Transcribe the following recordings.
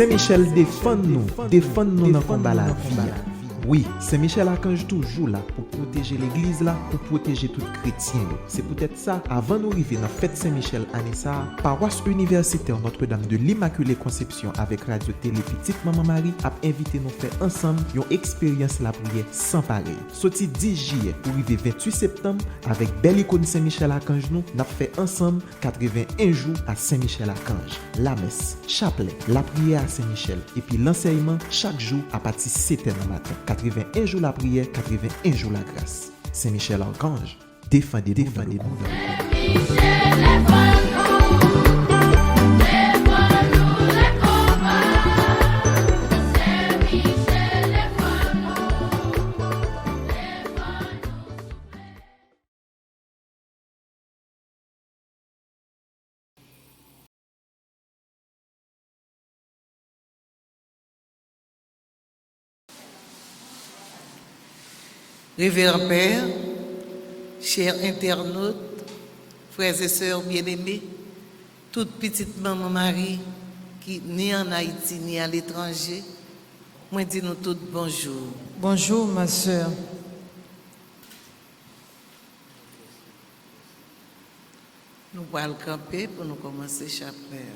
Saint-Michel défend-nous dans le combat la vie. Oui, Saint-Michel Archange toujours là pour protéger l'église là, pour protéger tout chrétien. C'est peut-être ça, avant nous arriver dans la fête Saint-Michel Anissa, paroisse universitaire Notre-Dame de l'Immaculée Conception avec Radio Télé Petite Maman Marie a invité nous faire ensemble une expérience la prière sans pareil. Sorti 10 juillet pour arriver 28 septembre avec belle icône Saint-Michel Archange nous, n'a fait ensemble 81 jours à Saint-Michel Archange. La messe, chapelet, la prière à Saint-Michel et puis l'enseignement chaque jour à partir de 7h du matin. 81 jours la prière, 81 jours la grâce. Saint-Michel Archange, défendez le monde. Révérend Père, chers internautes, frères et sœurs bien-aimés, toute petite maman Marie qui ni en Haïti ni à l'étranger, moi dis nous toutes bonjour. Bonjour ma sœur. Nous allons camper pour nous commencer chapelet.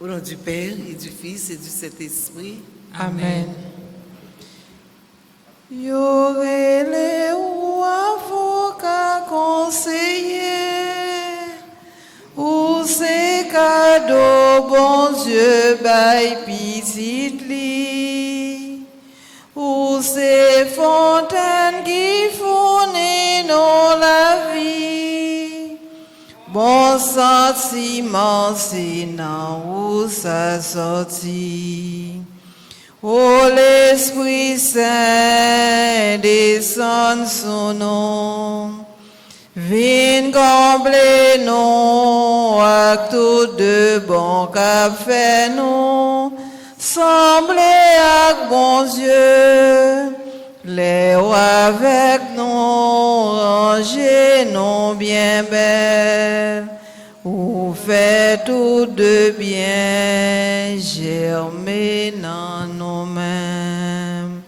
Au nom du Père et du Fils et du Saint-Esprit. Amen. Yorele ou avocat conseiller, ou c'est cadeau bon Dieu by petite li, ou c'est fontaine qui fournit dans la vie. Bon sentiment, c'est non où ça sortit. Oh, l'Esprit Saint descend sur nous, viens combler nous avec tout de bon qu'a fait nous, sembler avec bon Dieu, les avec nous, ranger nous bien belles. Ou fait tout de bien, germer dans nous-mêmes.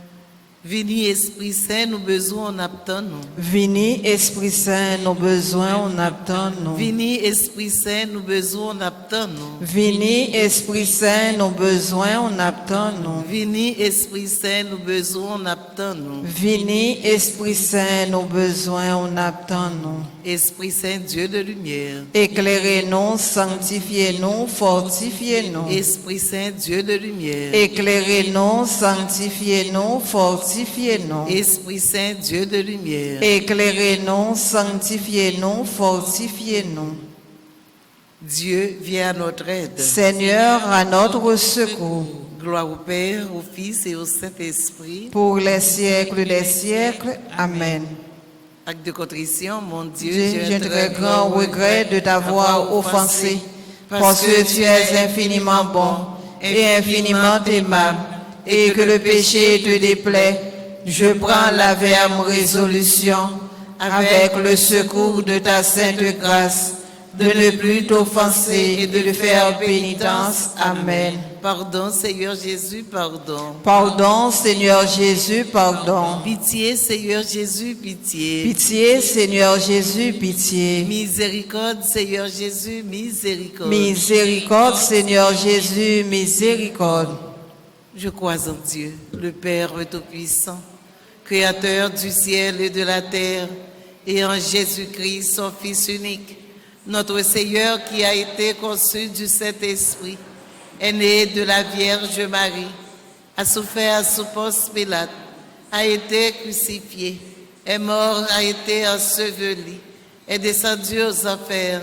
Vini Esprit Saint, nous besoin on attend nous. Vini Esprit Saint, nos besoins on attend nous. Vini Esprit Saint, nous besoin on attend nous. Vini Esprit Saint, nos besoins on attend nous. Vini Esprit Saint, nous besoin on attend nous. Vini Esprit Saint, nos besoins on attend nous. Esprit Saint, Dieu de lumière. Éclairez-nous, sanctifiez-nous, fortifiez-nous. Esprit Saint, Dieu de lumière. Éclairez-nous, sanctifiez-nous, fortifiez-nous. Esprit Saint, Dieu de lumière. Éclairez-nous, sanctifiez-nous, fortifiez-nous. Dieu vient à notre aide. Seigneur, à notre secours. Gloire au Père, au Fils et au Saint-Esprit. Pour les siècles des siècles. Amen. Acte de contrition, mon Dieu, J'ai un très grand regret de t'avoir offensé, parce que tu es infiniment bon et infiniment aimable, et que le péché te déplaît. Je prends la ferme résolution, avec le secours de ta sainte grâce, de ne plus t'offenser et de faire pénitence. Amen. Pardon, Seigneur Jésus, pardon. Pardon, Seigneur Jésus, pardon. Pitié, Seigneur Jésus, pitié. Pitié, Seigneur Jésus, pitié. Miséricorde, Seigneur Jésus, miséricorde. Miséricorde, Seigneur Jésus, miséricorde. Je crois en Dieu, le Père Tout-Puissant, Créateur du ciel et de la terre, et en Jésus-Christ, son Fils unique, notre Seigneur qui a été conçu du Saint-Esprit, est né de la Vierge Marie, a souffert sous Ponce Pilate, a été crucifié, est mort, a été enseveli, est descendu aux enfers.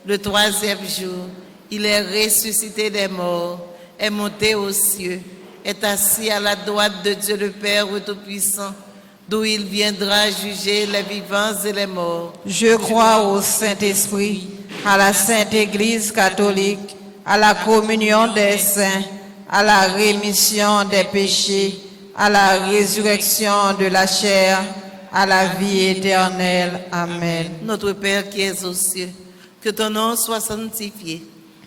Le troisième jour, il est ressuscité des morts, est monté aux cieux, est assis à la droite de Dieu le Père Tout-Puissant, d'où il viendra juger les vivants et les morts. Je crois au Saint-Esprit, à la Sainte Église catholique, à la communion des saints, à la rémission des péchés, à la résurrection de la chair, à la vie éternelle. Amen. Notre Père qui es aux cieux, que ton nom soit sanctifié,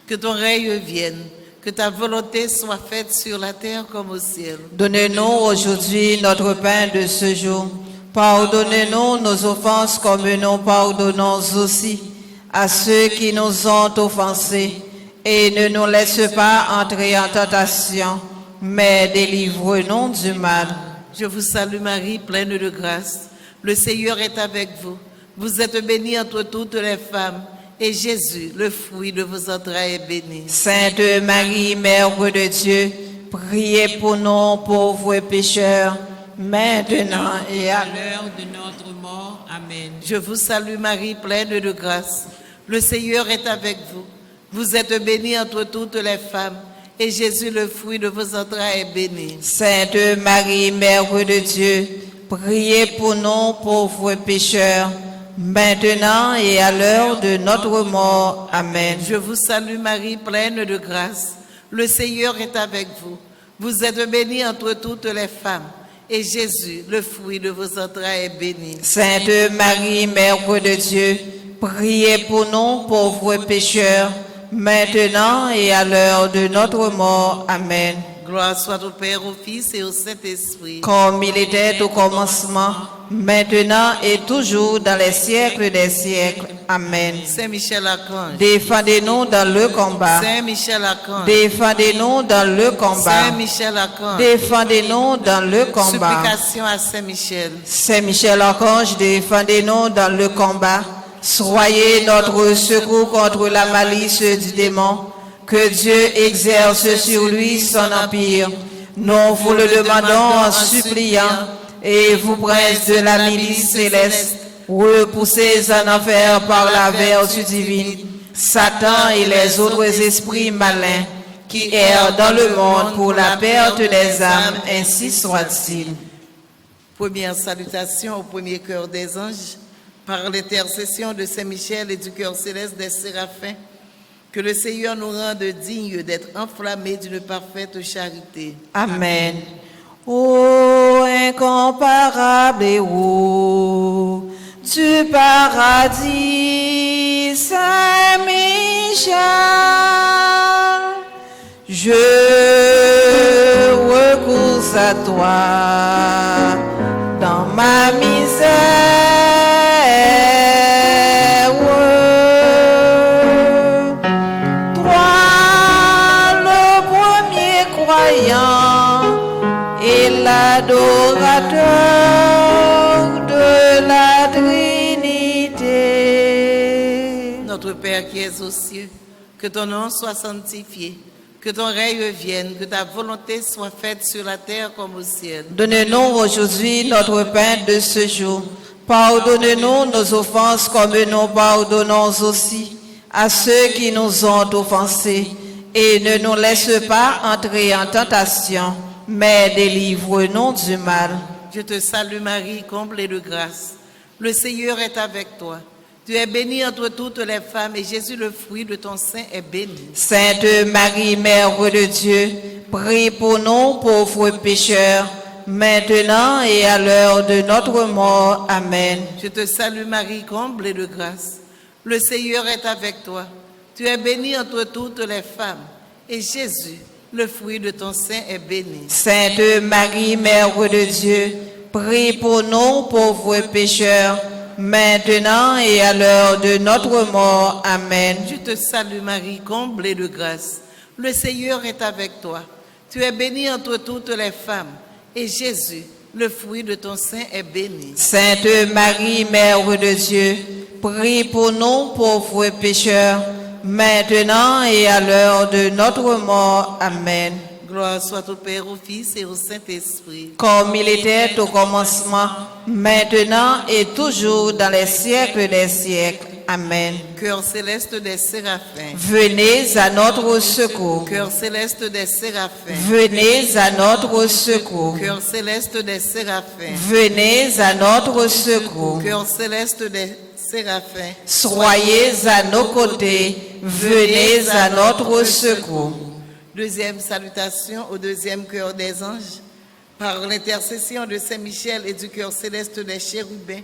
que ton règne vienne, que ta volonté soit faite sur la terre comme au ciel. Donne-nous aujourd'hui notre pain de ce jour. Pardonne-nous nos offenses comme nous pardonnons aussi à ceux qui nous ont offensés. Et ne nous laisse pas entrer en tentation, mais délivre-nous du mal. Je vous salue Marie, pleine de grâce. Le Seigneur est avec vous. Vous êtes bénie entre toutes les femmes, et Jésus, le fruit de vos entrailles, est béni. Sainte Marie, Mère de Dieu, priez pour nous pauvres pécheurs, maintenant et à l'heure de notre mort. Amen. Je vous salue Marie, pleine de grâce. Le Seigneur est avec vous. Vous êtes bénie entre toutes les femmes, et Jésus, le fruit de vos entrailles, est béni. Sainte Marie, Mère de Dieu, priez pour nous pauvres pécheurs, maintenant et à l'heure de notre mort. Amen. Je vous salue Marie, pleine de grâce. Le Seigneur est avec vous. Vous êtes bénie entre toutes les femmes, et Jésus, le fruit de vos entrailles, est béni. Sainte Marie, Mère de Dieu, priez pour nous pauvres pécheurs, maintenant et à l'heure de notre mort. Amen. Gloire soit au Père, au Fils et au Saint-Esprit. Comme il était au commencement, maintenant et toujours dans les siècles des siècles. Amen. Saint Michel Archange. Défendez-nous dans le combat. Saint Michel Archange. Défendez-nous dans le combat. Saint Michel Archange. Défendez-nous dans le combat. Supplication à Saint Michel. Saint Michel Archange, défendez-nous dans le combat. Soyez notre secours contre la malice du démon. Que Dieu exerce sur lui son empire. Nous vous le demandons en suppliant. Et vous, princes de la milice céleste, repoussez en enfer par la vertu divine Satan et les autres esprits malins qui errent dans le monde pour la perte des âmes, ainsi soit-il. Première salutation au premier cœur des anges, par l'intercession de Saint Michel et du cœur céleste des séraphins, que le Seigneur nous rende dignes d'être enflammés d'une parfaite charité. Amen. Ô incomparable héros du paradis, Saint Michel, je recours à toi dans ma misère. Et l'adorateur de la Trinité. Notre Père qui es aux cieux, que ton nom soit sanctifié, que ton règne vienne, que ta volonté soit faite sur la terre comme au ciel. Donne-nous aujourd'hui notre pain de ce jour. Pardonne-nous nos offenses comme nous pardonnons aussi à ceux qui nous ont offensés. Et ne nous laisse pas entrer en tentation, mais délivre-nous du mal. Je te salue Marie, comblée de grâce. Le Seigneur est avec toi. Tu es bénie entre toutes les femmes et Jésus, le fruit de ton sein, est béni. Sainte Marie, Mère de Dieu, prie pour nous pauvres pécheurs, maintenant et à l'heure de notre mort. Amen. Je te salue Marie, comblée de grâce. Le Seigneur est avec toi. Tu es bénie entre toutes les femmes, et Jésus, le fruit de ton sein, est béni. Sainte Marie, Mère de Dieu, prie pour nous pauvres pécheurs, maintenant et à l'heure de notre mort. Amen. Je te salue Marie, comblée de grâce. Le Seigneur est avec toi. Tu es bénie entre toutes les femmes, et Jésus, le fruit de ton sein, est béni. Sainte Marie, Mère de Dieu, prie pour nous pauvres pécheurs, maintenant et à l'heure de notre mort. Amen. Gloire soit au Père, au Fils et au Saint-Esprit. Comme il était au commencement, maintenant et toujours dans les siècles des siècles. Amen. Cœur céleste des séraphins. Venez à notre secours. Cœur céleste des séraphins. Venez à notre secours. Cœur céleste des séraphins. Venez à notre secours. Cœur céleste des séraphins. Soyez à nos côtés. Venez à notre secours. Deuxième salutation au deuxième cœur des anges, par l'intercession de Saint Michel et du cœur céleste des chérubins,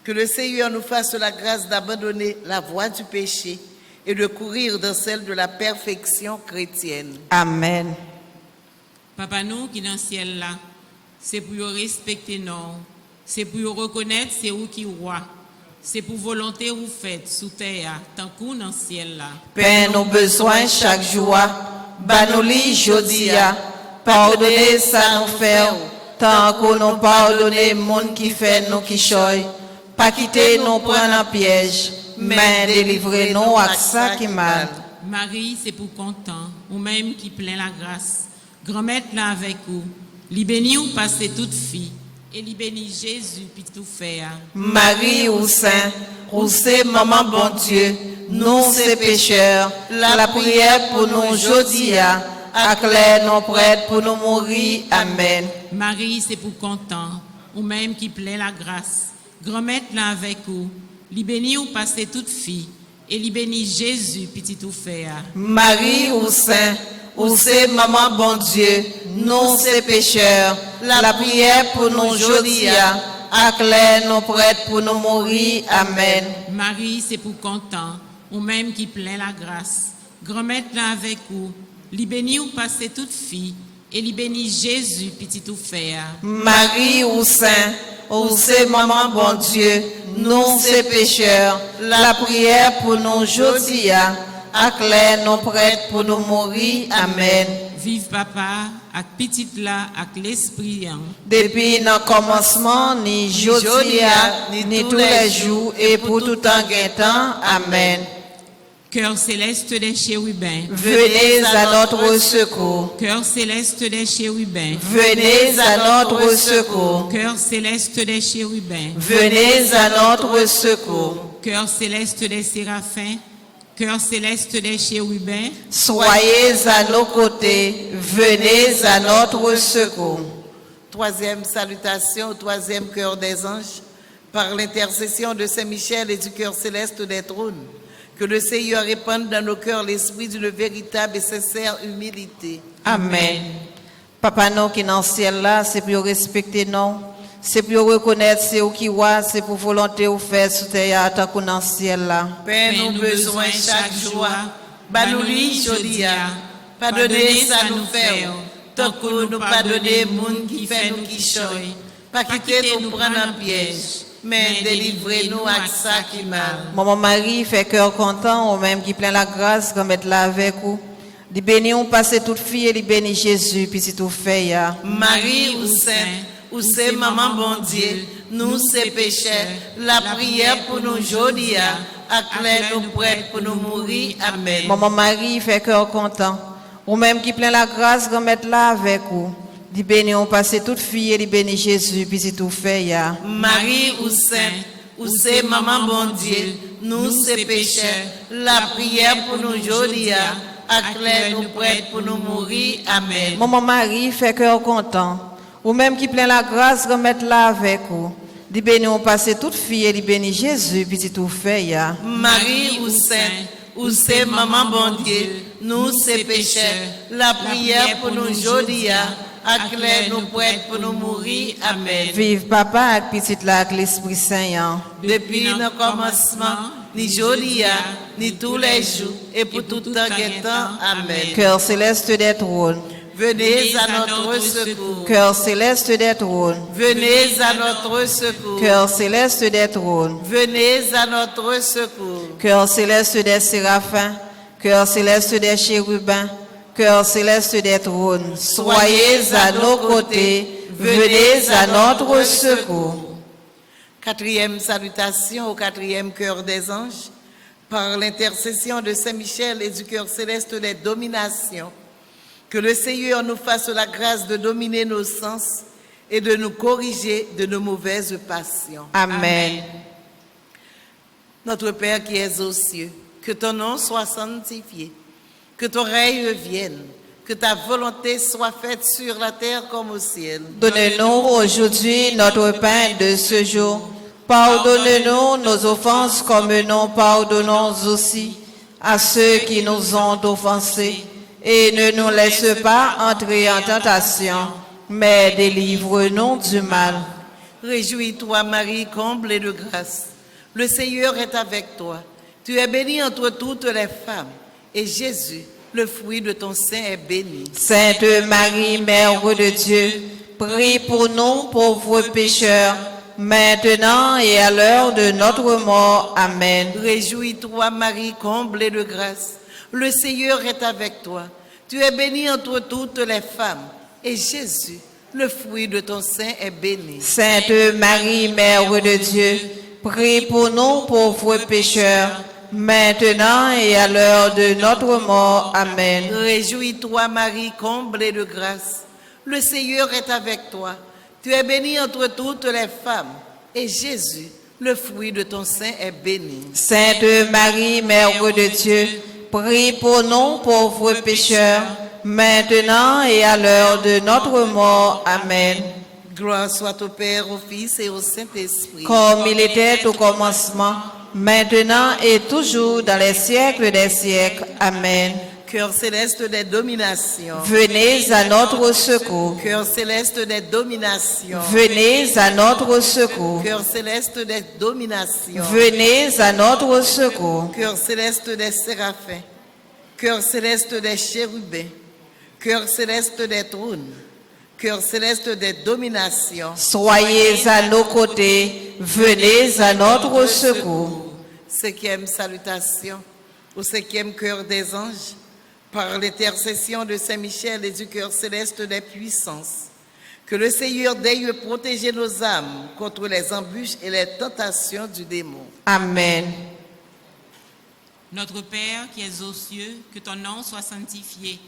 Que le Seigneur nous fasse la grâce d'abandonner la voie du péché et de courir dans celle de la perfection chrétienne. Amen. Papa nous qui dans le ciel là, c'est pour respecter nous, c'est pour reconnaître c'est où qui roi, c'est pour volonté ou faites sous terre, tant qu'on dans le ciel là. Père, nos besoins chaque jour, banoli jodia, pardonnez ça nous faire, tant qu'on nous pardonne monde qui fait nous qui choy, pas quitter nous prendre en piège, mais délivrez-nous à ça qui mal. Marie, c'est pour content, ou même qui plein la grâce. Grand-mère là avec vous, li béni ou passer toute fille, et li béni Jésus puis tout faire. Marie ou Saint, ou c'est maman bon Dieu, nous c'est pécheurs, la prière pour nous jodia, acclaire nos prêtres pour nous mourir. Amen. Marie, c'est pour content, ou même qui plein la grâce. Grand-mère là avec vous, li béni ou passer toute fille, et li béni Jésus puis tout faire. Marie ou Saint, ou c'est maman bon Dieu, nous c'est pécheurs, la prière pour nous jodia, acclaire nos prêtres pour nous mourir. Amen. Marie, c'est pour content, ou même qui plein la grâce. Grand-mère là avec vous, li béni ou passer toute fille, et li béni Jésus puis tout faire. Marie ou Saint, ou c'est maman bon Dieu, nous c'est pécheurs, la prière pour nous jodia, acclaire nos prêtres pour nous mourir. Amen. Vive papa, ak petite là, ak l'esprit. Depuis le commencement, ni jodia, ni tous les jours, et pour tout en temps. Amen. Cœur céleste des chérubins, Venez à notre secours. cœur céleste des chérubins, Venez à notre secours. cœur céleste des chérubins, Venez à notre secours. cœur céleste des séraphins, cœur céleste des chérubins, Soyez à nos côtés. Venez à notre secours. Troisième salutation au troisième cœur des anges, par l'intercession de Saint-Michel et du cœur céleste des trônes. Que le Seigneur répande dans nos cœurs l'esprit d'une véritable et sincère humilité. Amen. Papa, nous qui dans le ciel là, c'est pour respecter nous. C'est pour reconnaître c'est où qui voit, c'est pour volonté ou faire sous terre tant qu'on dans le ciel là. Père, nous besoin chaque jour, banoli jodia, pardonnez ça nous faire, tant que nous pardonnez monde qui fait nous qui choy, pas quitter nous prendre en piège, mais délivrez-nous à ça qui mal. Maman Marie fait cœur content, ou même qui plein la grâce, comme être là avec vous. Di béni on passe toute fille et di béni Jésus, puis c'est tout fait ya. Marie ou Saint, ou c'est maman bon Dieu, nous c'est pécheurs, la prière pour nous jodia, acclaire nous prêtres pour nous mourir. Amen. Maman Marie fait cœur content, ou même qui plein la grâce, comme être là avec vous. Di béni on passe toute fille et di béni Jésus, puis c'est tout fait ya. Marie ou Saint, ou c'est maman bon Dieu, nous c'est pécheurs, la prière pour nous jodia, acclaire nous prêtres pour nous mourir. Amen. Maman Marie fait cœur content, ou même qui plein la grâce, comme être là avec vous. Di béni on passe toute fille et di béni Jésus, puis c'est tout fait ya. Marie ou Saint, ou c'est maman bon Dieu, nous c'est pécheurs, la prière pour nous jodia, acclaire nous prêtres pour nous mourir. Amen. Vive papa avec petite là avec l'Esprit Saint ya. Depuis le commencement, ni jodia, ni tous les jours, et pour tout temps et temps. Amen. Cœur céleste des trônes. Venez à notre secours. Cœur céleste des trônes. Venez à notre secours. Cœur céleste des trônes. Venez à notre secours. Cœur céleste des séraphins. Cœur céleste des chérubins. Cœur céleste des trônes. Soyez à nos côtés. Venez à notre secours. Quatrième salutation au quatrième cœur des anges, par l'intercession de Saint-Michel et du cœur céleste des dominations. Que le Seigneur nous fasse la grâce de dominer nos sens et de nous corriger de nos mauvaises passions. Amen. Notre Père qui es aux cieux, que ton nom soit sanctifié, que ton règne vienne, que ta volonté soit faite sur la terre comme au ciel. Donne-nous aujourd'hui notre pain de ce jour. Pardonne-nous nos offenses comme nous pardonnons aussi à ceux qui nous ont offensés. Et ne nous laisse pas entrer en tentation, mais délivre-nous du mal. Réjouis-toi, Marie, comblée de grâce. Le Seigneur est avec toi. Tu es bénie entre toutes les femmes, et Jésus, le fruit de ton sein, est béni. Sainte Marie, Mère de Dieu, prie pour nous pauvres pécheurs, maintenant et à l'heure de notre mort. Amen. Réjouis-toi, Marie, comblée de grâce. Le Seigneur est avec toi. Tu es bénie entre toutes les femmes, et Jésus, le fruit de ton sein, est béni. Sainte Marie, Mère de Dieu, prie pour nous pauvres pécheurs, maintenant et à l'heure de notre mort. Amen. Réjouis-toi, Marie, comblée de grâce. Le Seigneur est avec toi. Tu es bénie entre toutes les femmes, et Jésus, le fruit de ton sein, est béni. Sainte Marie, Mère de Dieu, prie pour nous pauvres pécheurs, maintenant et à l'heure de notre mort. Amen. Gloire soit au Père, au Fils et au Saint-Esprit. Comme il était au commencement, maintenant et toujours dans les siècles des siècles. Amen. Cœur céleste des dominations. Venez à notre secours. Cœur céleste des dominations. Venez à notre secours. Cœur céleste des dominations. Venez à notre secours. Cœur céleste des séraphins. Cœur céleste des chérubins. Cœur céleste des trônes. Cœur céleste des dominations. Soyez à nos côtés. Venez à notre secours. 5e salutation au 5e cœur des anges. Par l'intercession de Saint Michel et du cœur céleste des puissances, que le Seigneur daigne protéger nos âmes contre les embûches et les tentations du démon. Amen. Notre Père qui es aux cieux, que ton nom soit sanctifié,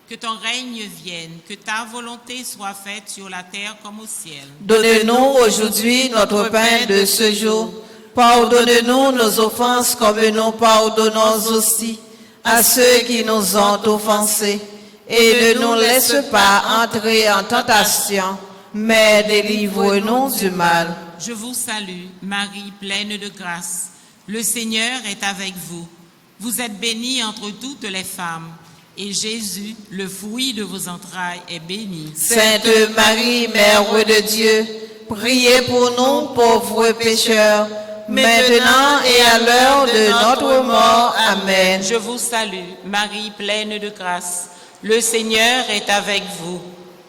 que ton règne vienne, que ta volonté soit faite sur la terre comme au ciel. Donne-nous aujourd'hui notre pain de ce jour. Pardonne-nous nos offenses comme nous pardonnons aussi à ceux qui nous ont offensés, et ne nous laisse pas entrer en tentation, mais délivre-nous du mal. Je vous salue, Marie, pleine de grâce. Le Seigneur est avec vous. Vous êtes bénie entre toutes les femmes, et Jésus, le fruit de vos entrailles, est béni. Sainte Marie, Mère de Dieu, priez pour nous pauvres pécheurs, maintenant et à l'heure de notre mort. Amen. Je vous salue, Marie, pleine de grâce. Le Seigneur est avec vous.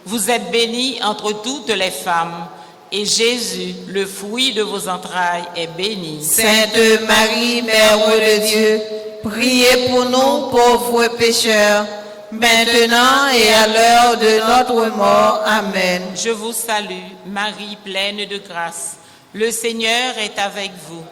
Vous êtes bénie entre toutes les femmes, et Jésus, le fruit de vos entrailles, est béni. Sainte Marie, Mère de Dieu, priez pour nous pauvres pécheurs, maintenant et à l'heure de notre mort. Amen. Je vous salue, Marie, pleine de grâce. Le Seigneur est avec vous.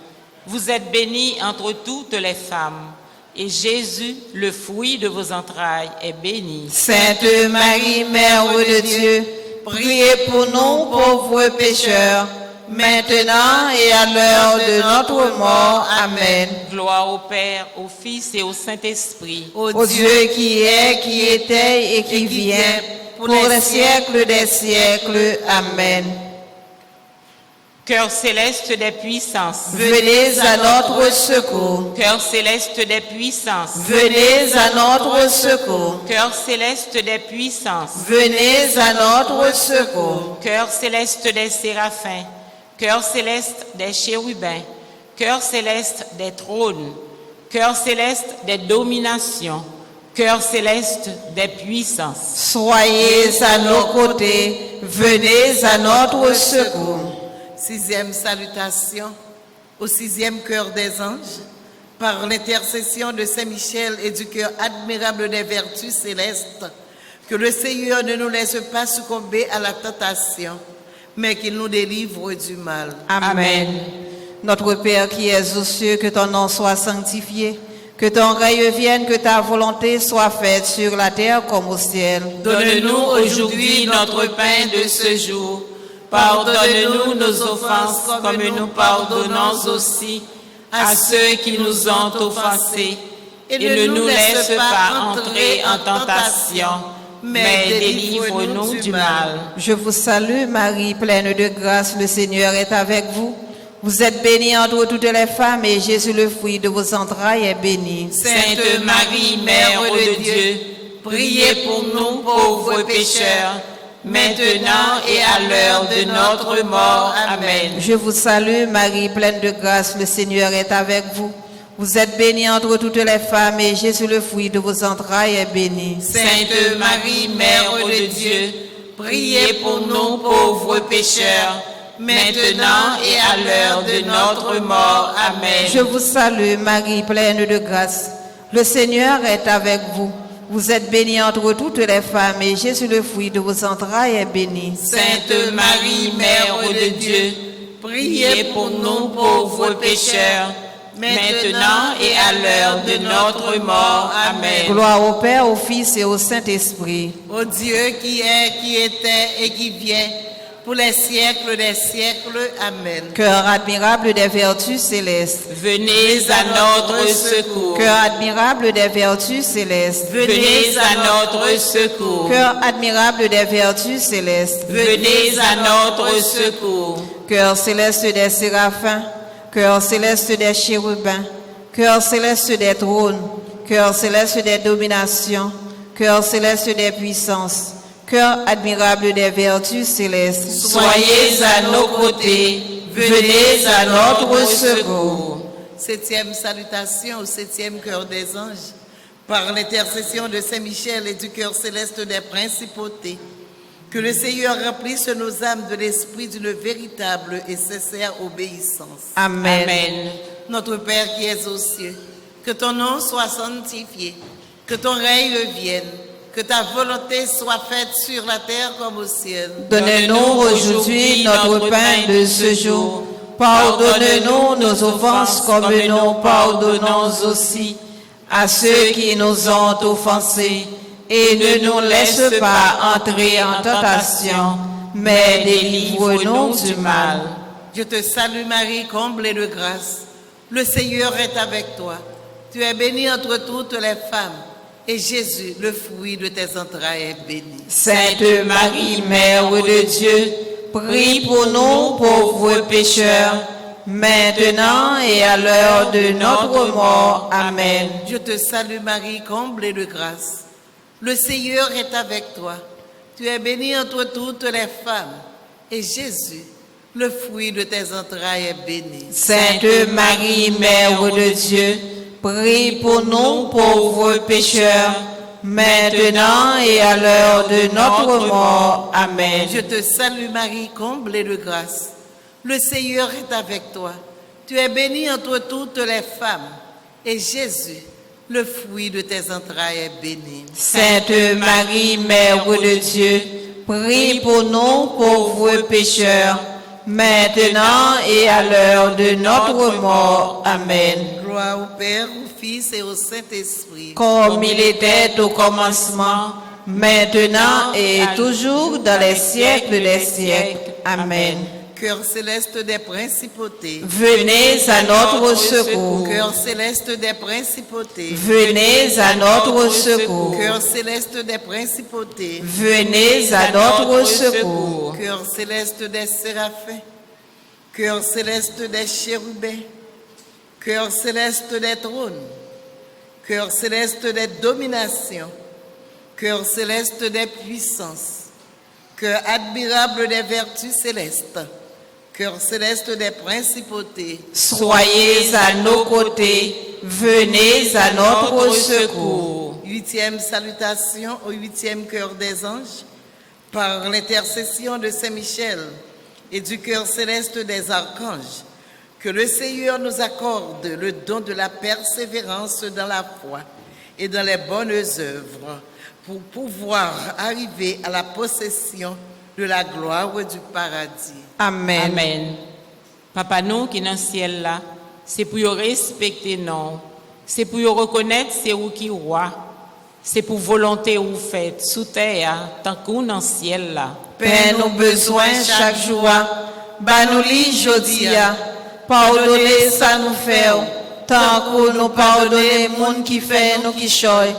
Vous êtes bénie entre toutes les femmes, et Jésus, le fruit de vos entrailles, est béni. Sainte Marie, Mère de Dieu, priez pour nous pauvres pécheurs, maintenant et à l'heure de notre mort. Amen. Gloire au Père, au Fils et au Saint-Esprit. Au Dieu qui est, qui était et qui vient, pour les siècles des siècles. Amen. Cœur céleste des puissances. Venez à notre secours. Cœur céleste des puissances. Venez à notre secours. Cœur céleste des puissances. Venez à notre secours. Cœur céleste des séraphins. Cœur céleste des chérubins. Cœur céleste des trônes. Cœur céleste des dominations. Cœur céleste des puissances. Soyez à nos côtés. Venez à notre secours. 6e salutation au 6e cœur des anges, par l'intercession de Saint Michel et du cœur admirable des vertus célestes, que le Seigneur ne nous laisse pas succomber à la tentation, mais qu'il nous délivre du mal. Amen. Notre Père qui es aux cieux, que ton nom soit sanctifié, que ton règne vienne, que ta volonté soit faite sur la terre comme au ciel. Donne-nous aujourd'hui notre pain de ce jour. Pardonne-nous nos offenses comme nous pardonnons aussi à ceux qui nous ont offensés. Et ne nous laisse pas entrer en tentation, mais délivre-nous du mal. Je vous salue Marie, pleine de grâce, le Seigneur est avec vous. Vous êtes bénie entre toutes les femmes, et Jésus, le fruit de vos entrailles, est béni. Sainte Marie, Mère de Dieu, priez pour nous pauvres pécheurs, maintenant et à l'heure de notre mort. Amen. Je vous salue, Marie, pleine de grâce, le Seigneur est avec vous. Vous êtes bénie entre toutes les femmes, et Jésus, le fruit de vos entrailles, est béni. Sainte Marie, Mère de Dieu, priez pour nous pauvres pécheurs, maintenant et à l'heure de notre mort. Amen. Je vous salue, Marie, pleine de grâce, le Seigneur est avec vous. Vous êtes bénie entre toutes les femmes, et Jésus, le fruit de vos entrailles, est béni. Sainte Marie, Mère de Dieu, priez pour nous pauvres pécheurs, maintenant et à l'heure de notre mort. Amen. Gloire au Père, au Fils et au Saint-Esprit. Ô Dieu qui est, qui était et qui vient, pour les siècles des siècles. Amen. Cœur admirable des vertus célestes. Venez à notre secours. Cœur admirable des vertus célestes. Venez à notre secours. Cœur admirable des vertus célestes. Venez à notre secours. Cœur céleste des séraphins. Cœur céleste des chérubins. Cœur céleste des trônes. Cœur céleste des dominations. Cœur céleste des puissances. Cœur admirable des vertus célestes. Soyez à nos côtés, venez à notre secours. Septième salutation au septième cœur des anges. Par l'intercession de Saint Michel et du cœur céleste des principautés, que le Seigneur remplisse nos âmes de l'esprit d'une véritable et sincère obéissance. Amen. Amen. Notre Père qui es aux cieux, que ton nom soit sanctifié, que ton règne vienne, que ta volonté soit faite sur la terre comme au ciel. Donne-nous aujourd'hui notre pain de ce jour. Pardonne-nous nos offenses comme nous pardonnons aussi à ceux qui nous ont offensés. Et ne nous laisse pas entrer en tentation, mais délivre-nous du mal. Je te salue Marie, comblée de grâce. Le Seigneur est avec toi. Tu es bénie entre toutes les femmes. Et Jésus, le fruit de tes entrailles, est béni. Sainte Marie, Mère de Dieu, prie pour nous pauvres pécheurs, maintenant et à l'heure de notre mort. Amen. Je te salue Marie, comblée de grâce. Le Seigneur est avec toi. Tu es bénie entre toutes les femmes. Et Jésus, le fruit de tes entrailles, est béni. Sainte Marie, Mère de Dieu, prie pour nous pauvres pécheurs, maintenant et à l'heure de notre mort. Amen. Je te salue Marie, comblée de grâce. Le Seigneur est avec toi. Tu es bénie entre toutes les femmes. Et Jésus, le fruit de tes entrailles, est béni. Sainte Marie, Mère de Dieu, prie pour nous pauvres pécheurs, maintenant et à l'heure de notre mort. Amen. Gloire au Père, au Fils et au Saint-Esprit. Comme il était au commencement, maintenant et toujours dans les siècles des siècles. Amen. Cœur céleste des principautés. Venez à notre secours. Cœur céleste des principautés. Venez à notre secours. Cœur céleste des principautés. Venez à notre secours. Cœur céleste des séraphins. Cœur céleste des chérubins. Cœur céleste des trônes. Cœur céleste des dominations. Cœur céleste des puissances. Cœur admirable des vertus célestes. Cœur céleste des principautés. Soyez à nos côtés, venez à notre secours. Huitième salutation au huitième cœur des anges. Par l'intercession de Saint Michel et du cœur céleste des archanges, que le Seigneur nous accorde le don de la persévérance dans la foi et dans les bonnes œuvres, pour pouvoir arriver à la possession de la gloire du paradis. Amen. Amen. Papa nous qui dans le ciel là, c'est pour respecter nous, c'est pour reconnaître c'est vous qui roi, c'est pour volonté ou faites sous terre tant qu'on dans le ciel là. Père, nos besoins chaque jour, bah nous li jodia, pardonnez ça nous fait, tant que nous pardonnez monde qui fait nous qui choy,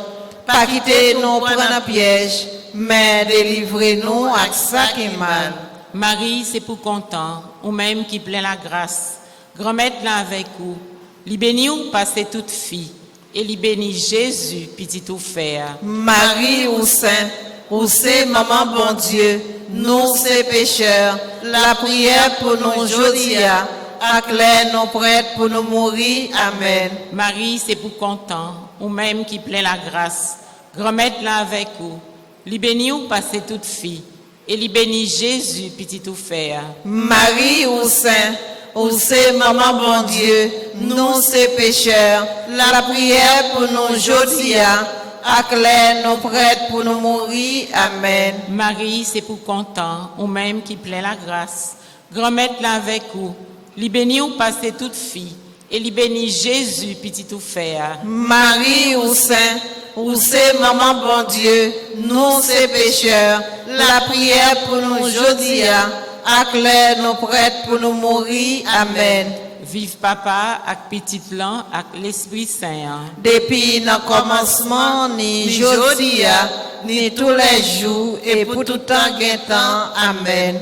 pas quitter nous prendre un piège, mais délivrez-nous à ça qui est mal. Marie, c'est pour content, ou même qui plein la grâce. Grand-mère là avec vous, li béni ou passez toute fille, et li béni Jésus, petit tout faire. Marie ou sainte, ou c'est maman bon Dieu, nous ces pécheurs, la prière pour nous jodia, acclare nos prêtres pour nous mourir. Amen. Marie, c'est pour content, ou même qui plaît la grâce. Grand-mère là avec vous. Li béni ou passez toute fille, et li béni Jésus, petit tout faire. Marie ou saint, ou c'est maman bon Dieu, nous ces pécheurs, la prière pour nous jodia, acclare nos prêtres pour nous mourir. Amen. Marie, c'est pour content, ou même qui plaît la grâce. Grand-mère là avec vous. Li béni ou passez toute fille, et li béni Jésus, petit tout faire. Marie ou saint, ou c'est maman bon Dieu, nous ces pécheurs, la prière pour nous jodia, acclare nos prêtres pour nous mourir. Amen. Vive papa, ak petit lan, ak l'Esprit Saint. Depuis le commencement, ni jodia, ni tous les jours, et pour tout temps guettant. Amen.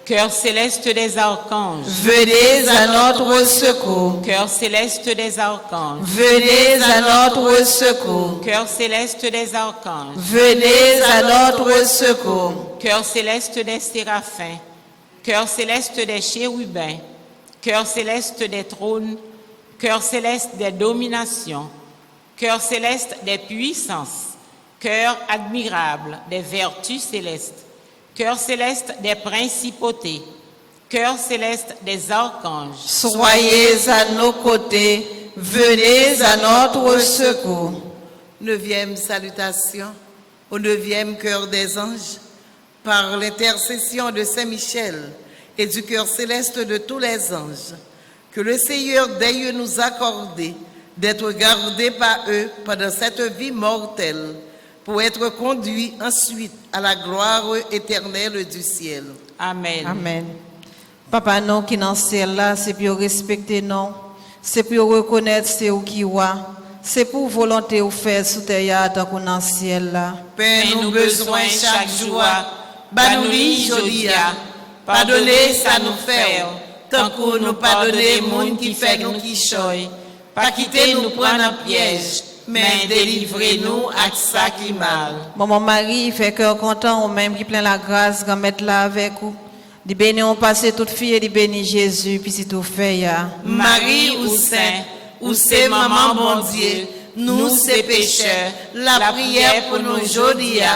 Cœur céleste des archanges. Venez à notre secours. Cœur céleste des archanges. Venez à notre secours. Cœur céleste des archanges. Venez à notre secours. Cœur céleste des séraphins. Cœur céleste des chérubins. Cœur céleste des trônes. Cœur céleste des dominations. Cœur céleste des puissances. Cœur admirable des vertus célestes. Cœur céleste des principautés, cœur céleste des archanges. Soyez à nos côtés, venez à notre secours. 9e salutation au 9e cœur des anges, par l'intercession de Saint Michel et du cœur céleste de tous les anges, que le Seigneur daigne nous accorder d'être gardés par eux pendant cette vie mortelle, pour être conduits ensuite à la gloire éternelle du ciel. Amen. Amen. Papa, nous qui dans le ciel là, c'est pour respecter nous, c'est pour reconnaître c'est où qui voit, c'est pour volonté ou faire sous terre tant qu'on dans le ciel là. Père, nous besoin chaque jour, banouli jodia, pardonnez ça nous fait, tant que nous pardonnez monde qui fait nous qui choy, pas quitter nous prendre un piège, mais délivrez-nous à ça qui mal. Maman Marie, fait cœur content, ou même qui plein la grâce, quand mettre là avec vous. Di béni on passe toute fille et di béni Jésus, puis si tout fait ya. Marie ou saint, ou c'est maman bon Dieu, nous ces pécheurs, la prière pour nous jodia,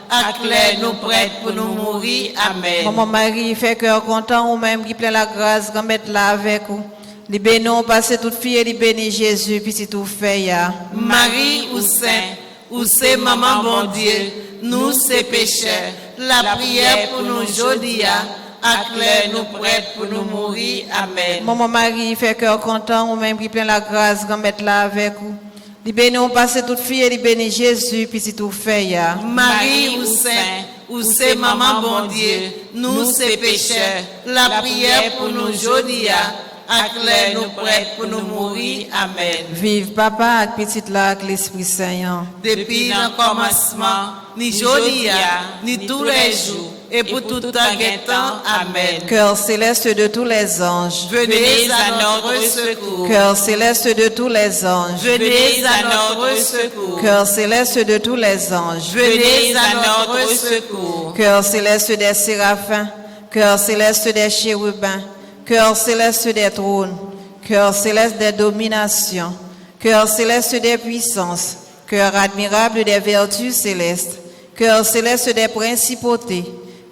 acclare nos prêtres pour nous mourir. Amen. Maman Marie, fait cœur content, ou même qui plein la grâce, quand mettre là avec vous. Di béni on passe toute fille et di béni Jésus, puis si tout fait ya. Marie ou saint, ou c'est maman bon Dieu, nous ces pécheurs, la prière pour nous jodia, acclare nos prêtres pour nous mourir. Amen. Maman Marie, fait cœur content, ou même qui plein la grâce, quand mettre là avec vous. Di béni on passe toute fille et di béni Jésus, puis si tout fait ya. Marie ou saint, ou c'est maman bon Dieu, nous ces pécheurs, la prière pour nous jodia, acclare nos prêtres pour nous mourir. Amen. Vive papa avec petite là avec l'Esprit Saint. Depuis le commencement, ni jodia, ni tous les jours, et pour tout temps guettant. Amen. Cœur céleste de tous les anges. Venez à notre secours. Cœur céleste de tous les anges. Venez à notre secours. Cœur céleste de tous les anges. Venez à notre secours. Cœur céleste des séraphins. Cœur céleste des chérubins. Cœur céleste des trônes, cœur céleste des dominations, cœur céleste des puissances, cœur admirable des vertus célestes, cœur céleste des principautés,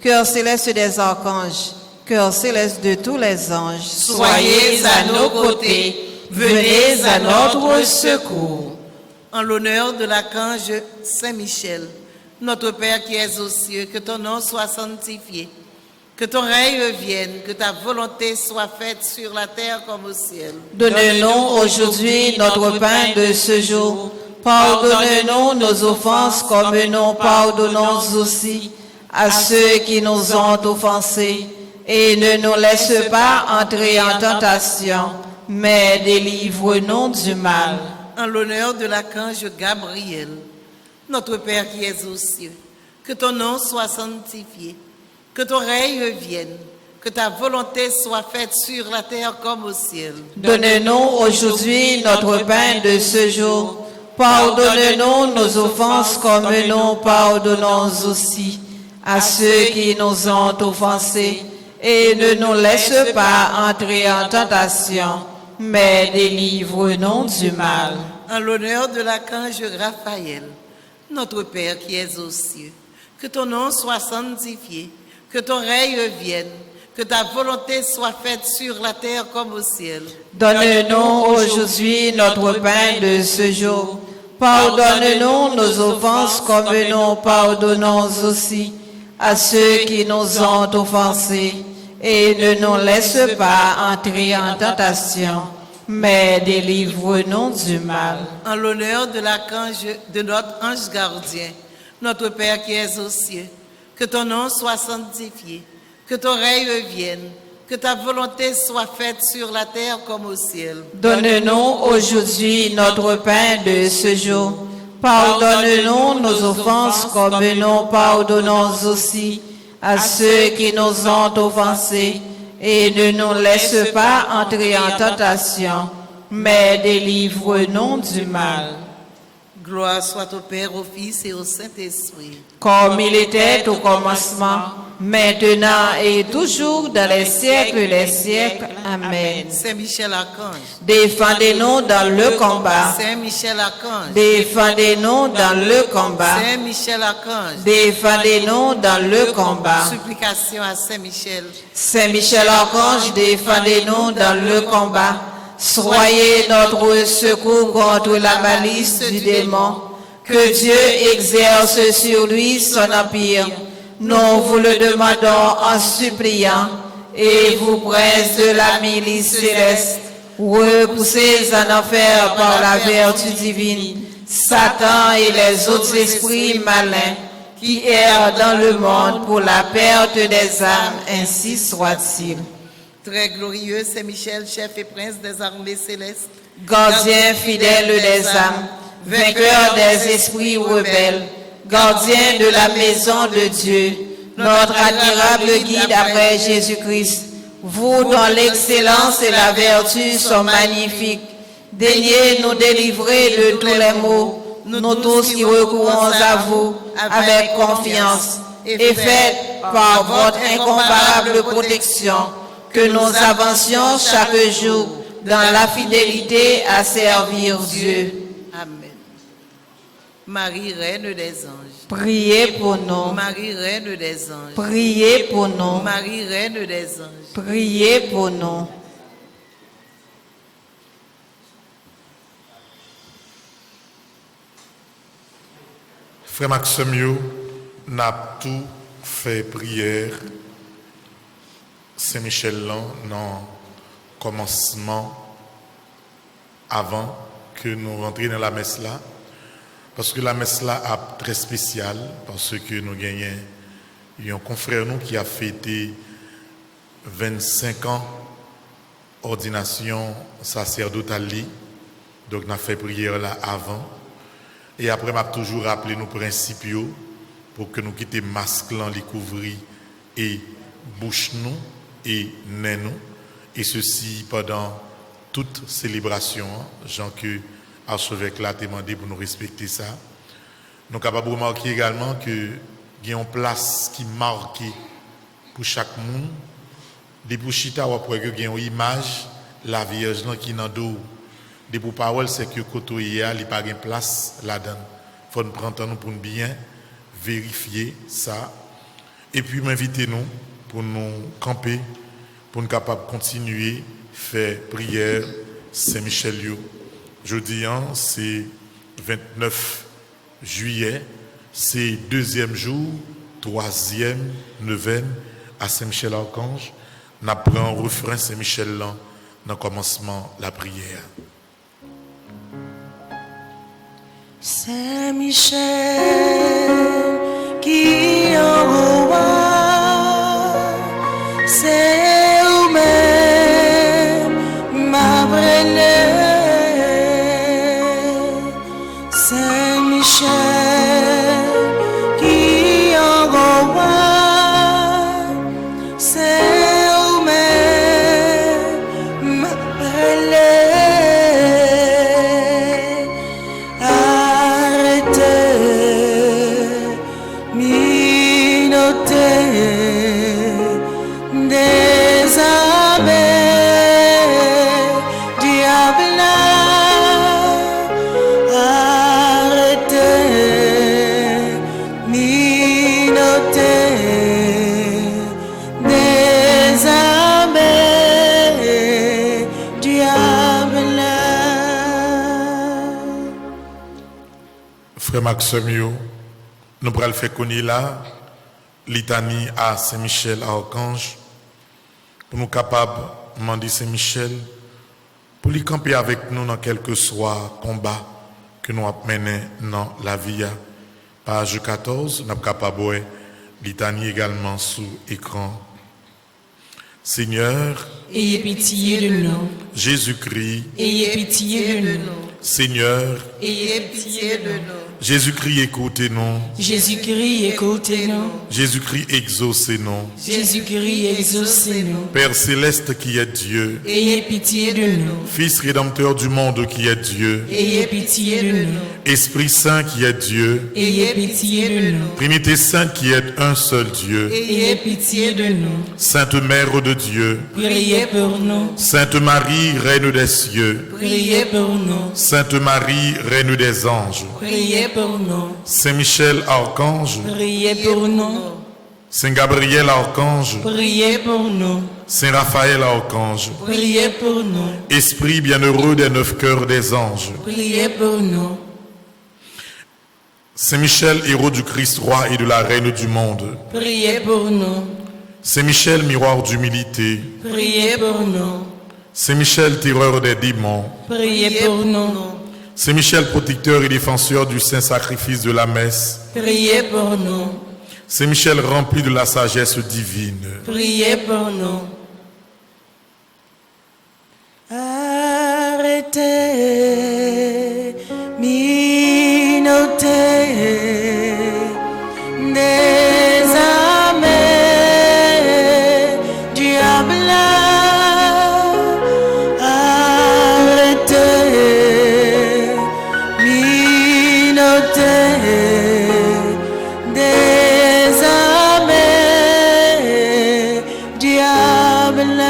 cœur céleste des archanges, cœur céleste de tous les anges. Soyez à nos côtés, venez à notre secours. En l'honneur de l'archange Saint Michel, notre Père qui es aux cieux, que ton nom soit sanctifié. Que ton règne vienne, que ta volonté soit faite sur la terre comme au ciel. Donne-nous aujourd'hui notre pain de ce jour. Pardonne-nous nos offenses comme nous pardonnons aussi à ceux qui nous ont offensés. Et ne nous laisse pas entrer en tentation, mais délivre-nous du mal. En l'honneur de l'archange Gabriel, notre Père qui es aux cieux, que ton nom soit sanctifié. Que ton règne vienne, que ta volonté soit faite sur la terre comme au ciel. Donne-nous aujourd'hui notre pain de ce jour. Pardonne-nous nos offenses comme nous pardonnons aussi à ceux qui nous ont offensés. Et ne nous laisse pas entrer en tentation, mais délivre-nous du mal. En l'honneur de l'archange Raphaël, notre Père qui es aux cieux, que ton nom soit sanctifié, que ton règne vienne, que ta volonté soit faite sur la terre comme au ciel. Donne-nous aujourd'hui notre pain de ce jour. Pardonne-nous nos offenses comme nous pardonnons aussi à ceux qui nous ont offensés. Et ne nous laisse pas entrer en tentation, mais délivre-nous du mal. En l'honneur de l'archange, de notre ange gardien, notre Père qui es aux cieux, que ton nom soit sanctifié, que ton règne vienne, que ta volonté soit faite sur la terre comme au ciel. Donne-nous aujourd'hui notre pain de ce jour. Pardonne-nous nos offenses comme nous pardonnons aussi à ceux qui nous ont offensés. Et ne nous laisse pas entrer en tentation, mais délivre-nous du mal. Gloire soit au Père, au Fils et au Saint-Esprit. Comme il était au commencement, maintenant et toujours dans les siècles des siècles. Amen. Saint Michel Archange. Défendez-nous dans le combat. Saint Michel Archange. Défendez-nous dans le combat. Saint Michel Archange. Défendez-nous dans le combat. Supplication à Saint Michel. Saint Michel Archange, défendez-nous dans le combat. Soyez notre secours contre la malice du démon. Que Dieu exerce sur lui son empire. Nous vous le demandons en suppliant. Et vous, princes de la milice céleste, repoussez en enfer par la vertu divine Satan et les autres esprits malins qui errent dans le monde pour la perte des âmes, ainsi soit-il. Très glorieux Saint Michel, chef et prince des armées célestes, Gardien fidèle des âmes, vainqueur des esprits rebelles, gardien de la maison de Dieu, notre admirable guide après Jésus-Christ, vous dont l'excellence et la vertu sont magnifiques, daignez nous délivrer de tous les maux, nous tous qui recourons à vous avec confiance, et faites par votre incomparable protection que nous avancions chaque jour dans la fidélité à servir Dieu. Amen. Marie, Reine des anges. Priez pour nous. Marie, Reine des anges. Priez pour nous. Marie, Reine des anges. Priez pour nous. Frère Maxime, n'a tout fait prière Saint-Michel dans commencement avant que nous rentrions dans la messe là. Parce que la messe là est très spéciale, parce que nous gagnons un confrère nous qui a fêté 25 ans ordination sacerdotale. Donc nous avons fait prière là avant. Et après, m'a toujours rappelé nos principes pour que nous quittions masque là, les couvrir et bouche nous et nez nous. Et ceci pendant toute célébration, Jean que archevêque là demandé pour nous respecter ça. Nous sommes capables de remarquer également que il y a une place qui marque pour chaque monde. Des pour chita ou après que il y a une image la Vierge qui dans dos. Des pour parole c'est que côté il n'y a pas de place là-dedans. Faut nous prendre temps pour bien vérifier ça et puis m'inviter nous pour nous camper pour nous capables continuer faire prière Saint-Michel. Jeudi, c'est 29 juillet, c'est deuxième jour, troisième neuvaine à Saint-Michel-Archange. Nous prenons un refrain Saint-Michel dans le commencement de la prière. Saint-Michel qui en roi, c'est vous-même ma brûlée. Saint-Michel qui en roi, c'est vous-même ma brûlée. Maxime, nous pourrons le faire connaître là, litanie à Saint-Michel Archange, pour nous capables de demander Saint-Michel, pour lui camper avec nous dans quel que soit combat que nous avons mené dans la vie. Page 14, nous sommes capables de litanie également sous écran. Seigneur, ayez pitié de nous. Jésus-Christ, Ayez pitié de nous. Seigneur, Ayez pitié de nous. Jésus-Christ, écoutez-nous. Jésus-Christ, écoutez-nous. Jésus-Christ, exaucez-nous. Jésus-Christ, exaucez-nous. Père céleste qui est Dieu, Ayez pitié de nous. Fils rédempteur du monde qui est Dieu, Ayez pitié de nous. Esprit Saint qui est Dieu, Ayez pitié de nous. Trinité Sainte qui est un seul Dieu, Ayez pitié de nous. Sainte Mère de Dieu, Priez pour nous. Sainte Marie, Reine des cieux, Priez pour nous. Sainte Marie, Reine des anges, Priez pour nous. Saint Michel Archange, Priez pour nous. Saint Gabriel Archange, Priez pour nous. Saint Raphaël Archange, Priez pour nous. Esprit bienheureux des 9 cœurs des anges, Priez pour nous. Saint Michel, héros du Christ roi et de la Reine du monde, Priez pour nous. Saint Michel, miroir d'humilité, Priez pour nous. Saint Michel, terreur des démons, Priez pour nous. Saint Michel, protecteur et défenseur du saint sacrifice de la messe, Priez pour nous. Saint Michel, rempli de la sagesse divine, Priez pour nous. Arrêtez, minotez, désarmez, diable, arrêtez, minotez, désarmez, diable.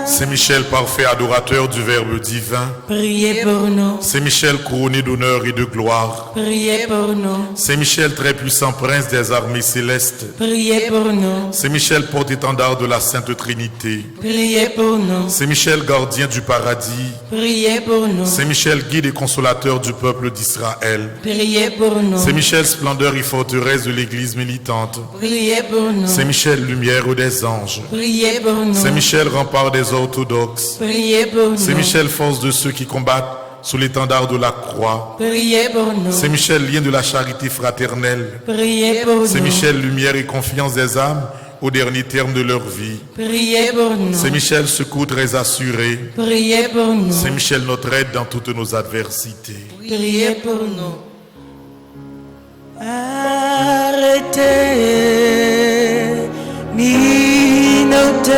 Saint Michel, parfait adorateur du Verbe divin, Priez pour nous. Saint Michel, couronné d'honneur et de gloire, Priez pour nous. Saint Michel, très puissant prince des armées célestes, Priez pour nous. Saint Michel, porte-étendard de la Sainte Trinité, Priez pour nous. Saint Michel, gardien du paradis, Priez pour nous. Saint Michel, guide et consolateur du peuple d'Israël, Priez pour nous. Saint Michel, splendeur et forteresse de l'Église militante, Priez pour nous. Saint Michel, lumière des anges, Priez pour nous. Saint Michel, rempart des orthodoxes, Priez pour nous. Saint Michel, force de ceux qui combattent sous l'étendard de la croix, Priez pour nous. Saint Michel, lien de la charité fraternelle, Priez pour nous. Saint Michel, lumière et confiance des âmes au dernier terme de leur vie, Priez pour nous. Saint Michel, secours très assuré, Priez pour nous. Saint Michel, notre aide dans toutes nos adversités. Priez pour nous. Arrêtez, minotez,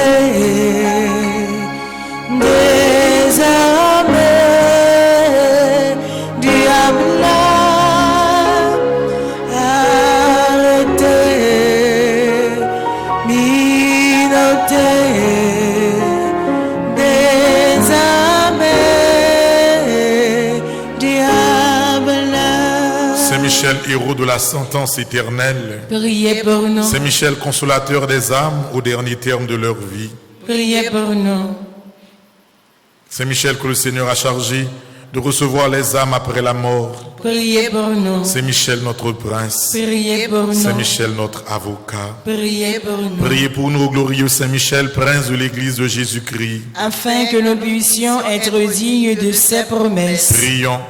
désarmez, diable, arrêtez, minotez, désarmez, diable. Saint Michel, héros de la sentence éternelle, Priez pour nous. Saint Michel, consolateur des âmes au dernier terme de leur vie, Priez pour nous. Saint Michel, que le Seigneur a chargé de recevoir les âmes après la mort, Priez pour nous. Saint Michel, notre prince, Priez pour Saint nous. Michel, notre avocat. Priez pour nous. Priez pour nous, glorieux Saint Michel, prince de l'Église de Jésus-Christ. Afin que nous puissions être dignes de ses promesses. Prions.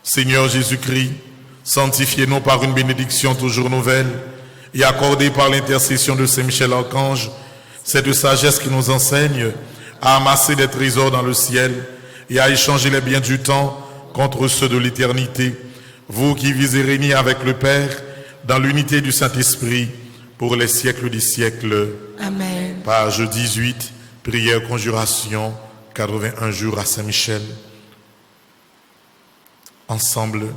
Seigneur Jésus-Christ, sanctifiez-nous par une bénédiction toujours nouvelle et accordez par l'intercession de Saint Michel Archange cette sagesse qui nous enseigne à amasser des trésors dans le ciel et à échanger les biens du temps contre ceux de l'éternité. Vous qui vivez et régnez avec le Père dans l'unité du Saint-Esprit pour les siècles des siècles. Amen. Page 18, prière conjuration, 81 jours à Saint-Michel. Ensemble,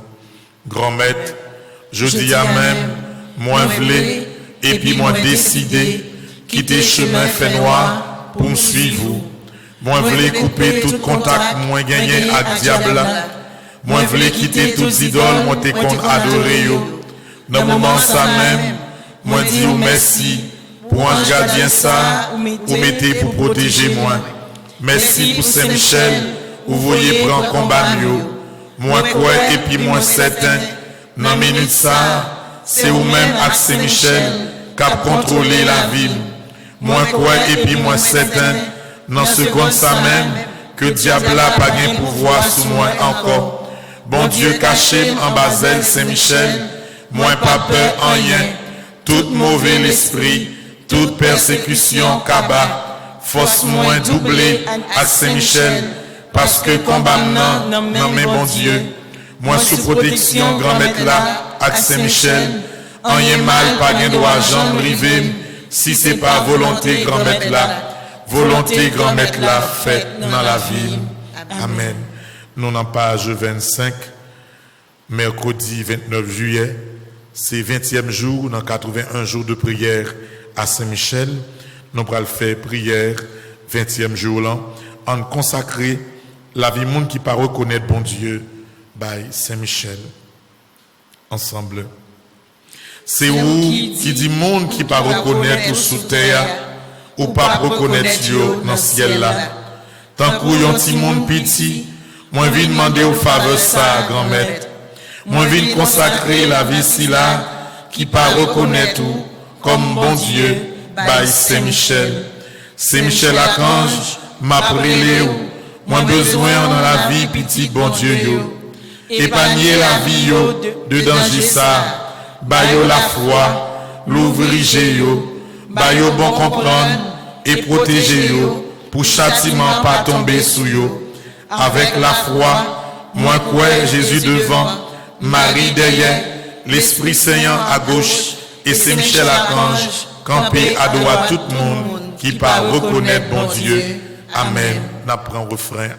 grand maître, je dis Amen, moins vlé, et puis moins décidé, quitter chemin fait noir pour me suivre. Moins vlé couper tout contact, moins gagner à diable. Moins vlé quitter toutes idoles, moins te qu'on adorer yo. Dans le moment ça même, moins dire merci, pour un gardien ça, ou mettez pour protéger moi. Merci pour Saint-Michel, vous voyez prendre combat mieux. Moi quoi et puis moi certain, dans minute ça, c'est ou même avec Saint-Michel qui a contrôlé la ville. Moi quoi et puis moi certain, dans seconde ça même, que diable n'a pas de pouvoir sur moi encore. Bon Dieu caché en Basel Saint-Michel, moi pas peur en rien, tout mauvais l'esprit, toute persécution cabas, force moins doublée à Saint-Michel, parce que combat non mais bon Dieu, moi sous protection grand maître là à Saint-Michel, en rien mal pas de droit jambe rivé, si c'est pas volonté grand maître là, volonté grand maître là faite dans la ville. Amen. Nous n'en page 25, mercredi 29 juillet, c'est 20e jour dans 81 jours de prière à Saint-Michel. Nous allons faire prière 20e jour là, en consacrer la vie monde qui pas reconnaître bon Dieu by Saint-Michel. Ensemble. C'est où qui dit monde qui pas reconnaître ou sous terre ou pas reconnaître Dieu dans le ciel là. Tant qu'il y a un petit monde petit, moi viens demander au faveur ça, grand-maître. Moi viens consacrer la vie si là qui pas reconnaître tout comme bon Dieu by Saint-Michel. Saint-Michel Archange m'a brûlé ou moi besoin dans la vie petit bon Dieu yo. Épargner la vie yo de danger ça. Bayo la foi, l'ouvrir yo. Bayo bon comprendre et protéger yo pour châtiment pas tomber sous yo. Avec la foi, moi quoi Jésus devant, Marie derrière, l'Esprit Saint à gauche et Saint-Michel Archange campé à droite tout le monde qui pas reconnaître bon Dieu. Amen. N'apprend refrain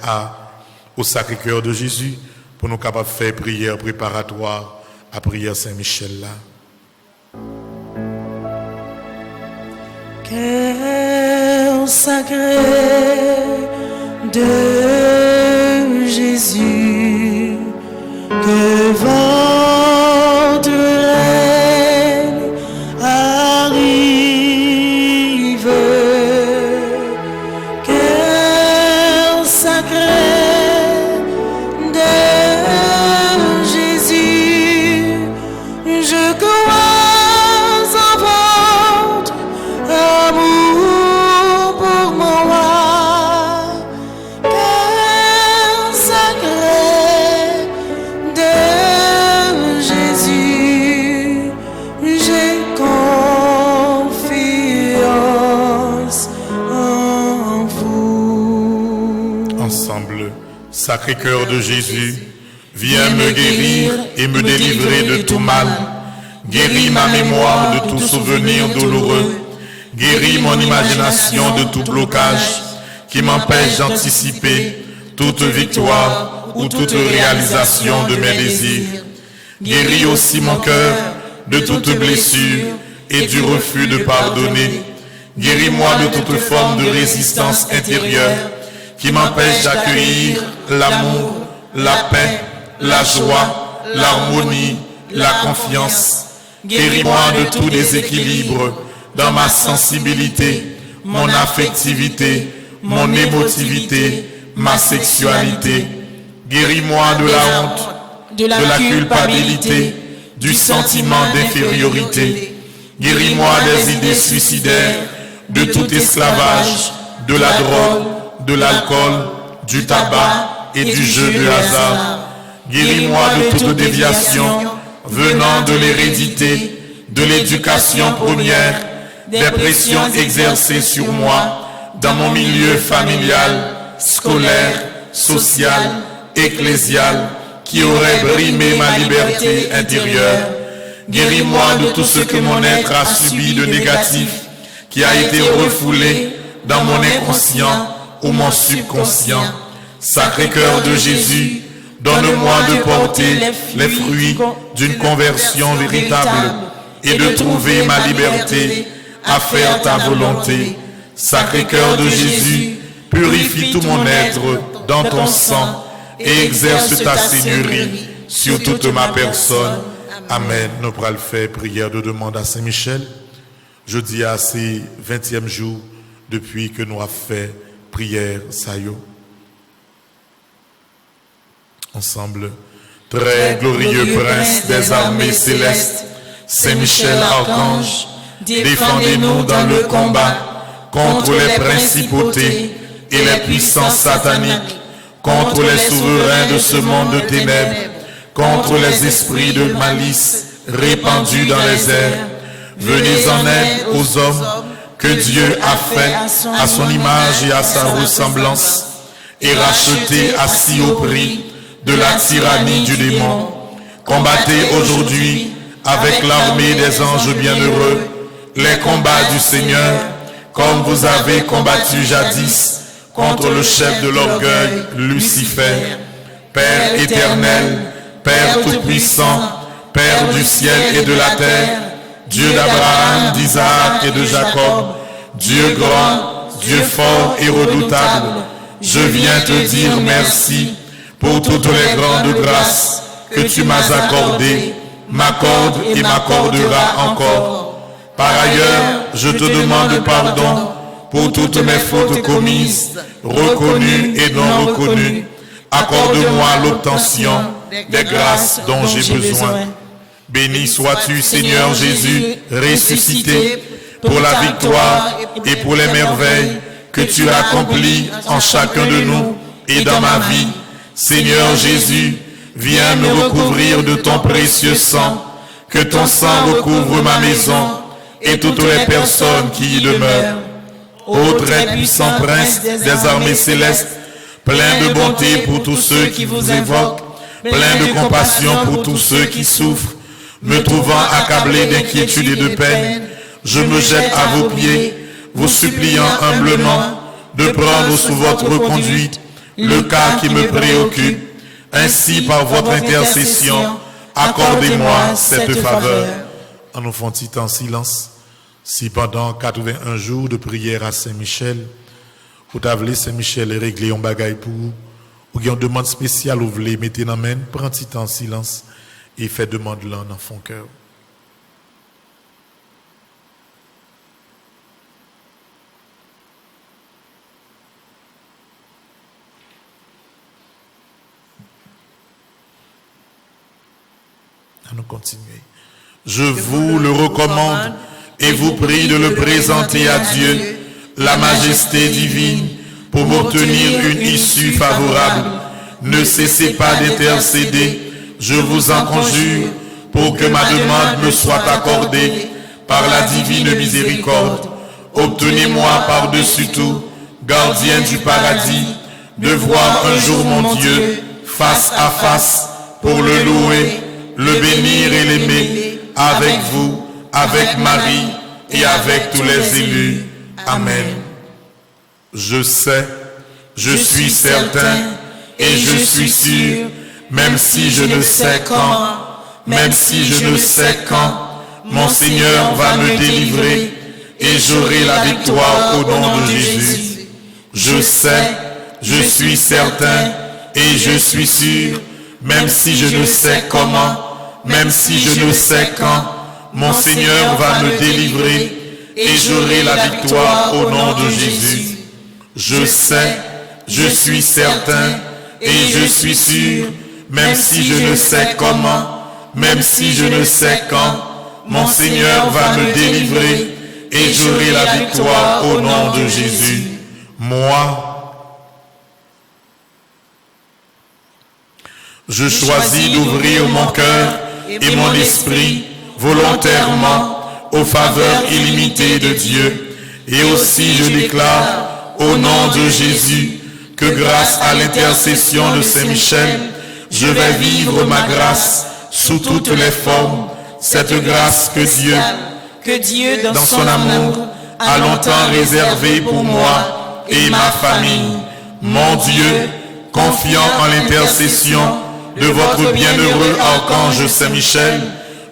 au Sacré-Cœur de Jésus pour nous capables de faire prière préparatoire à prière Saint-Michel là. Cœur sacré de Jésus, que votre règne arrive. Cœur sacré de Jésus, je crois en votre amour pour mon roi. Cœur sacré de Jésus, j'ai confiance en vous. Ensemble, Sacré-Cœur de Jésus, viens me guérir et me délivrer de tout mal. Guéris ma mémoire de tout souvenir douloureux. Guéris mon imagination de tout blocage qui m'empêche d'anticiper toute victoire ou toute réalisation de mes désirs. Guéris aussi mon cœur de toute blessure et du refus de pardonner. Guéris-moi de toute forme de résistance intérieure qui m'empêche d'accueillir l'amour, la paix, la joie, l'harmonie, la confiance. Guéris-moi de tout déséquilibre dans ma sensibilité, mon affectivité, mon émotivité, ma sexualité. Guéris-moi de la honte, de la culpabilité, du sentiment d'infériorité. Guéris-moi des idées suicidaires, de tout esclavage, de la drogue, de l'alcool, du tabac et du jeu de hasard. Guéris-moi de toute déviation venant de l'hérédité, de l'éducation première, des pressions exercées sur moi dans mon milieu familial, scolaire, social, ecclésial, qui aurait brimé ma liberté intérieure. Guéris-moi de tout ce que mon être a subi de négatif, qui a été refoulé dans mon inconscient ou mon subconscient. Sacré-Cœur de Jésus, donne-moi de porter les fruits d'une conversion véritable et de trouver ma liberté à faire ta volonté. Sacré-Cœur de Jésus, purifie tout mon être dans ton sang et exerce ta seigneurie sur toute ma personne. Amen. Nous pourrons le faire prière de demande à Saint-Michel. Jeudi à ces 20e jour depuis que nous avons fait prière Sayo. Ensemble, Très glorieux prince des armées célestes, Saint Michel Archange, défendez-nous dans le combat contre les principautés et les puissances sataniques, contre les souverains de ce monde de ténèbres, contre les esprits de malice répandus dans les airs. Venez en aide aux hommes que Dieu a fait à son image et à sa ressemblance, et rachetés à si haut prix de la tyrannie du démon. Combattez aujourd'hui avec l'armée des anges bienheureux les combats du Seigneur, comme vous avez combattu jadis contre le chef de l'orgueil, Lucifer. Père éternel, Père tout-puissant, Père du ciel et de la terre, Dieu d'Abraham, d'Isaac et de Jacob, Dieu grand, Dieu fort et redoutable, je viens te dire merci pour toutes les grandes grâces que tu m'as accordées, m'accorde et m'accordera encore. Par ailleurs, je te demande pardon pour toutes mes fautes commises, reconnues et non reconnues. Accorde-moi l'obtention des grâces dont j'ai besoin. Béni sois-tu, Seigneur Jésus, ressuscité, pour la victoire et pour les merveilles que tu as accomplies en chacun de nous et dans ma vie. Seigneur Jésus, viens me recouvrir de ton précieux sang, que ton sang recouvre ma maison et toutes les personnes qui y demeurent. Ô très puissant prince des armées célestes, plein de bonté pour tous ceux qui vous évoquent, plein de compassion pour tous ceux qui souffrent, me trouvant accablé d'inquiétude et de peine, je me jette à vos pieds, vous suppliant humblement de prendre sous votre conduite le cas qui me préoccupe. Ainsi, par votre intercession, accordez-moi cette faveur. En nous font en silence, si pendant 81 jours de prière à Saint-Michel, vous avez Saint-Michel et réglé un bagaille pour vous, ou une demande spéciale, vous voulez mettre dans main, prenez en silence et faites demande là dans son cœur. Nous continuer. Je vous le recommande et vous prie de le présenter à Dieu, la majesté divine, pour m'obtenir une issue favorable. Ne cessez pas d'intercéder, je vous en conjure, pour que ma demande me soit accordée par la divine miséricorde. Obtenez-moi par-dessus tout, gardien du paradis, de voir un jour mon Dieu face à face pour le louer, le bénir et l'aimer, avec vous, avec Marie et avec tous les élus. Amen. Je sais, je suis certain et je suis sûr, même si je ne sais quand, mon Seigneur va me délivrer et j'aurai la victoire au nom de Jésus. Je sais, je suis certain et je suis sûr, même si je ne sais comment, même si je ne sais quand, mon Seigneur va me délivrer et j'aurai la victoire au nom de Jésus. Je sais, je suis certain et je suis sûr, même si je ne sais comment, même si je ne sais quand, mon Seigneur va me délivrer et j'aurai la victoire au nom de Jésus. Moi, je choisis d'ouvrir mon cœur et mon esprit volontairement aux faveurs illimitées de Dieu. Et aussi je déclare au nom de Jésus que grâce à l'intercession de Saint-Michel, je vais vivre ma grâce sous toutes les formes, cette grâce que Dieu, dans son amour, a longtemps réservée pour moi et ma famille. Mon Dieu, confiant en l'intercession de votre bienheureux archange Saint-Michel,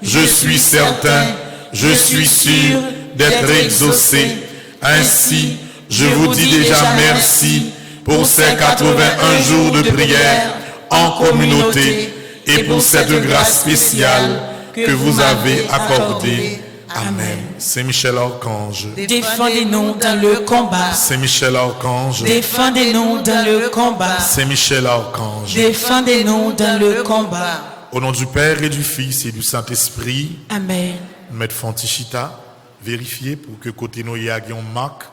je suis certain, je suis sûr d'être exaucé. Ainsi, je vous dis déjà merci pour ces 81 jours de prière en communauté et pour cette grâce spéciale que vous avez accordée. Amen. Saint-Michel Archange, Défendez-nous dans le combat. Saint-Michel Archange, Défendez-nous dans le combat. Saint-Michel Archange. Défendez-nous dans le combat. Au nom du Père et du Fils et du Saint-Esprit, Amen. Maître Fontichita, vérifiez pour que côté nous il y a une marque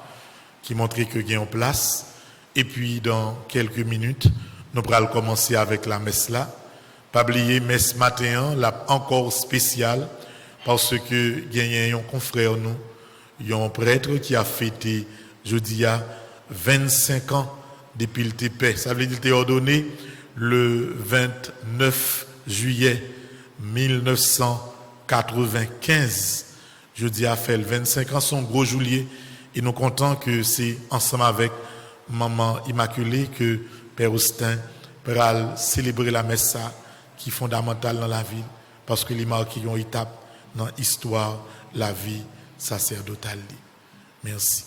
qui montre que il y a une place. Et puis dans quelques minutes, nous allons commencer avec la messe là. Pas oublier messe matin, là encore spéciale parce que il y a un confrère nous, il y a un prêtre qui a fêté jeudi à 25 ans depuis le TP. Ça veut dire qu'il était ordonné le 29 juillet 1995. Jeudi a fait le 25 ans, son gros juillet. Et nous comptons que c'est ensemble avec Maman Immaculée que Père Austin va célébrer la messe qui est fondamentale dans la vie parce que les marque une étape dans l'histoire, la vie sacerdotale. Merci.